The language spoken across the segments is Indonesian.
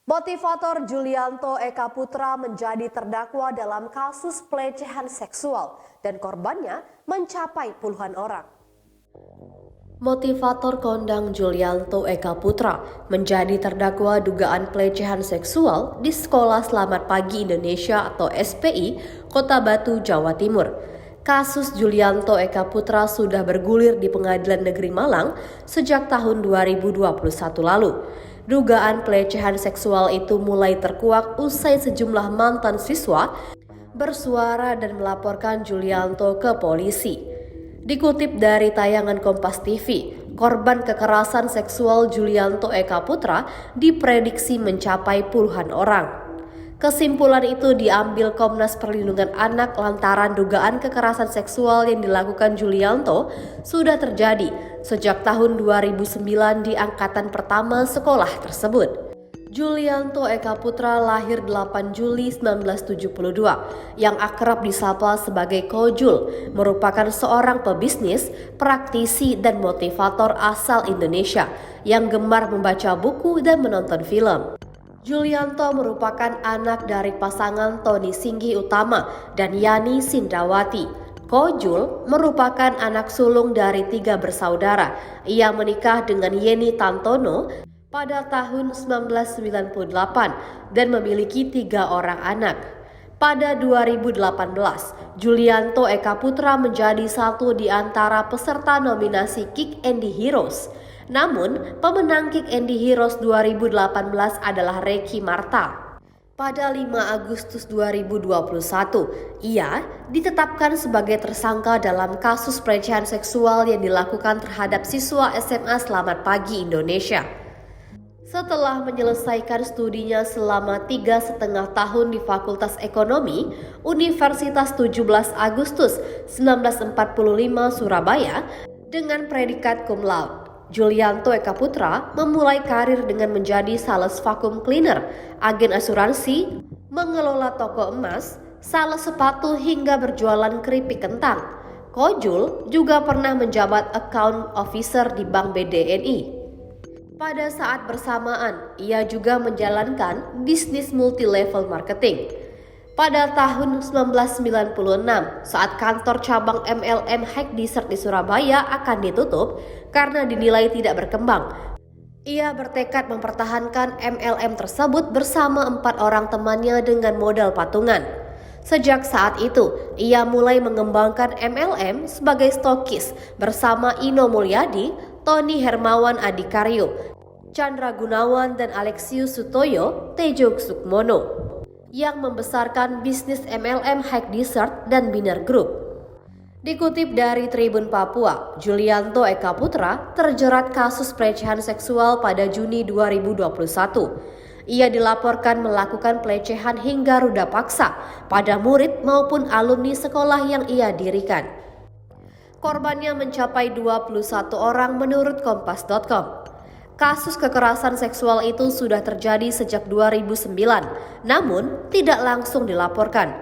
Motivator Julianto Eka Putra menjadi terdakwa dalam kasus pelecehan seksual dan korbannya mencapai puluhan orang. Motivator kondang Julianto Eka Putra menjadi terdakwa dugaan pelecehan seksual di Sekolah Selamat Pagi Indonesia atau SPI, Kota Batu, Jawa Timur. Kasus Julianto Eka Putra sudah bergulir di Pengadilan Negeri Malang sejak tahun 2021 lalu. Dugaan pelecehan seksual itu mulai terkuak usai sejumlah mantan siswa bersuara dan melaporkan Julianto ke polisi. Dikutip dari tayangan Kompas TV, korban kekerasan seksual Julianto Eka Putra diprediksi mencapai puluhan orang. Kesimpulan itu diambil Komnas Perlindungan Anak lantaran dugaan kekerasan seksual yang dilakukan Julianto sudah terjadi sejak tahun 2009 di angkatan pertama sekolah tersebut. Julianto Eka Putra lahir 8 Juli 1972 yang akrab disapa sebagai Kojul, merupakan seorang pebisnis, praktisi dan motivator asal Indonesia yang gemar membaca buku dan menonton film. Julianto merupakan anak dari pasangan Tony Singgi Utama dan Yani Sindrawati. Kojul merupakan anak sulung dari 3 bersaudara. Ia menikah dengan Yeni Tantono pada tahun 1998 dan memiliki 3 orang anak. Pada 2018, Julianto Eka Putra menjadi satu di antara peserta nominasi Kick Andy Heroes. Namun, pemenang Kick Andy Heroes 2018 adalah Reky Marta. Pada 5 Agustus 2021, ia ditetapkan sebagai tersangka dalam kasus pelecehan seksual yang dilakukan terhadap siswa SMA Selamat Pagi Indonesia. Setelah menyelesaikan studinya selama 3,5 tahun di Fakultas Ekonomi, Universitas 17 Agustus 1945 Surabaya dengan predikat cum laude, Julianto Eka Putra memulai karir dengan menjadi sales vacuum cleaner, agen asuransi, mengelola toko emas, sales sepatu hingga berjualan keripik kentang. Kojul juga pernah menjabat account officer di Bank BDNI. Pada saat bersamaan, ia juga menjalankan bisnis multi-level marketing. Pada tahun 1996, saat kantor cabang MLM Hackdessert di Surabaya akan ditutup karena dinilai tidak berkembang, ia bertekad mempertahankan MLM tersebut bersama 4 orang temannya dengan modal patungan. Sejak saat itu, ia mulai mengembangkan MLM sebagai stokis bersama Ino Mulyadi, Tony Hermawan Adikaryo, Chandra Gunawan dan Alexius Sutoyo Tejo Sukmono yang membesarkan bisnis MLM Hackdessert dan Biner Group. Dikutip dari Tribun Papua, Julianto Eka Putra terjerat kasus pelecehan seksual pada Juni 2021. Ia dilaporkan melakukan pelecehan hingga ruda paksa pada murid maupun alumni sekolah yang ia dirikan. Korbannya mencapai 21 orang menurut Kompas.com. Kasus kekerasan seksual itu sudah terjadi sejak 2009, namun tidak langsung dilaporkan.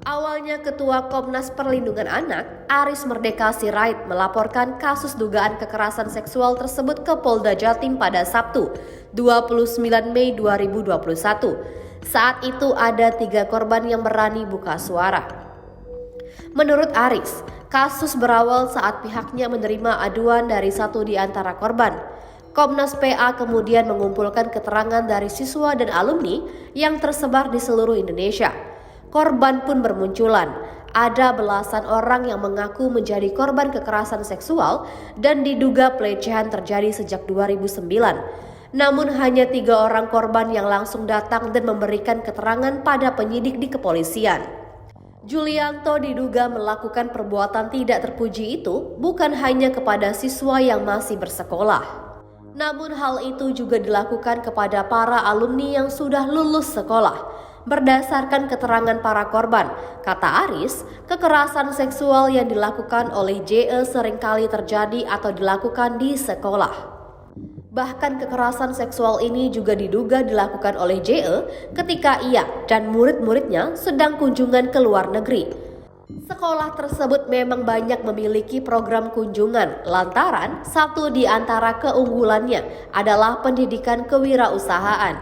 Awalnya Ketua Komnas Perlindungan Anak, Aris Merdeka Sirait, melaporkan kasus dugaan kekerasan seksual tersebut ke Polda Jatim pada Sabtu, 29 Mei 2021. Saat itu ada 3 korban yang berani buka suara. Menurut Aris, kasus berawal saat pihaknya menerima aduan dari satu di antara korban. Komnas PA kemudian mengumpulkan keterangan dari siswa dan alumni yang tersebar di seluruh Indonesia. Korban pun bermunculan. Ada belasan orang yang mengaku menjadi korban kekerasan seksual dan diduga pelecehan terjadi sejak 2009. Namun hanya 3 orang korban yang langsung datang dan memberikan keterangan pada penyidik di kepolisian. Julianto diduga melakukan perbuatan tidak terpuji itu bukan hanya kepada siswa yang masih bersekolah. Namun hal itu juga dilakukan kepada para alumni yang sudah lulus sekolah. Berdasarkan keterangan para korban, kata Aris, kekerasan seksual yang dilakukan oleh JE seringkali terjadi atau dilakukan di sekolah. Bahkan kekerasan seksual ini juga diduga dilakukan oleh JE ketika ia dan murid-muridnya sedang kunjungan ke luar negeri. Sekolah tersebut memang banyak memiliki program kunjungan lantaran satu di antara keunggulannya adalah pendidikan kewirausahaan.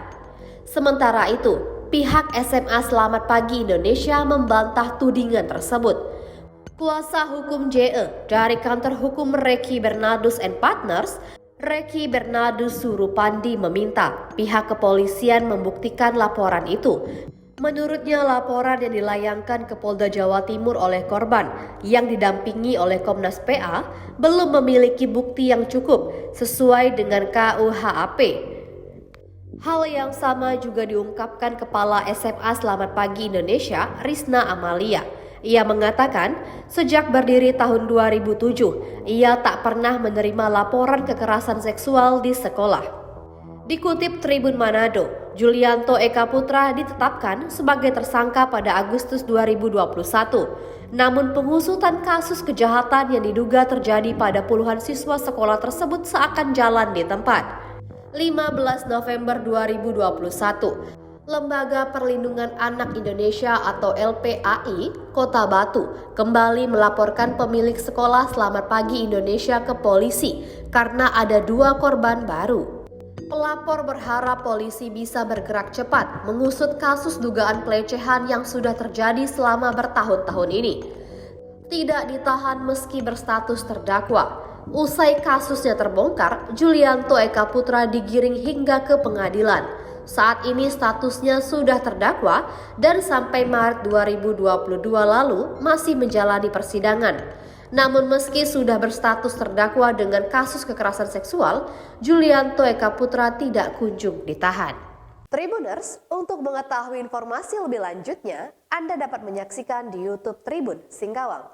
Sementara itu, pihak SMA Selamat Pagi Indonesia membantah tudingan tersebut. Kuasa hukum JE dari kantor hukum Reki Bernardus and Partners, Reki Bernardus Surupandi meminta pihak kepolisian membuktikan laporan itu. Menurutnya laporan yang dilayangkan ke Polda Jawa Timur oleh korban yang didampingi oleh Komnas PA belum memiliki bukti yang cukup sesuai dengan KUHP. Hal yang sama juga diungkapkan Kepala SMA Selamat Pagi Indonesia, Risna Amalia. Ia mengatakan, sejak berdiri tahun 2007, ia tak pernah menerima laporan kekerasan seksual di sekolah. Dikutip Tribun Manado, Julianto Eka Putra ditetapkan sebagai tersangka pada Agustus 2021. Namun pengusutan kasus kejahatan yang diduga terjadi pada puluhan siswa sekolah tersebut seakan jalan di tempat. 15 November 2021, Lembaga Perlindungan Anak Indonesia atau LPAI Kota Batu kembali melaporkan pemilik sekolah Selamat Pagi Indonesia ke polisi karena ada 2 korban baru. Pelapor berharap polisi bisa bergerak cepat mengusut kasus dugaan pelecehan yang sudah terjadi selama bertahun-tahun ini. Tidak ditahan meski berstatus terdakwa. Usai kasusnya terbongkar, Julianto Eka Putra digiring hingga ke pengadilan. Saat ini statusnya sudah terdakwa dan sampai Maret 2022 lalu masih menjalani persidangan. Namun meski sudah berstatus terdakwa dengan kasus kekerasan seksual, Julianto Eka Putra tidak kunjung ditahan. Tribuners, untuk mengetahui informasi lebih lanjutnya, Anda dapat menyaksikan di YouTube Tribun Singkawang.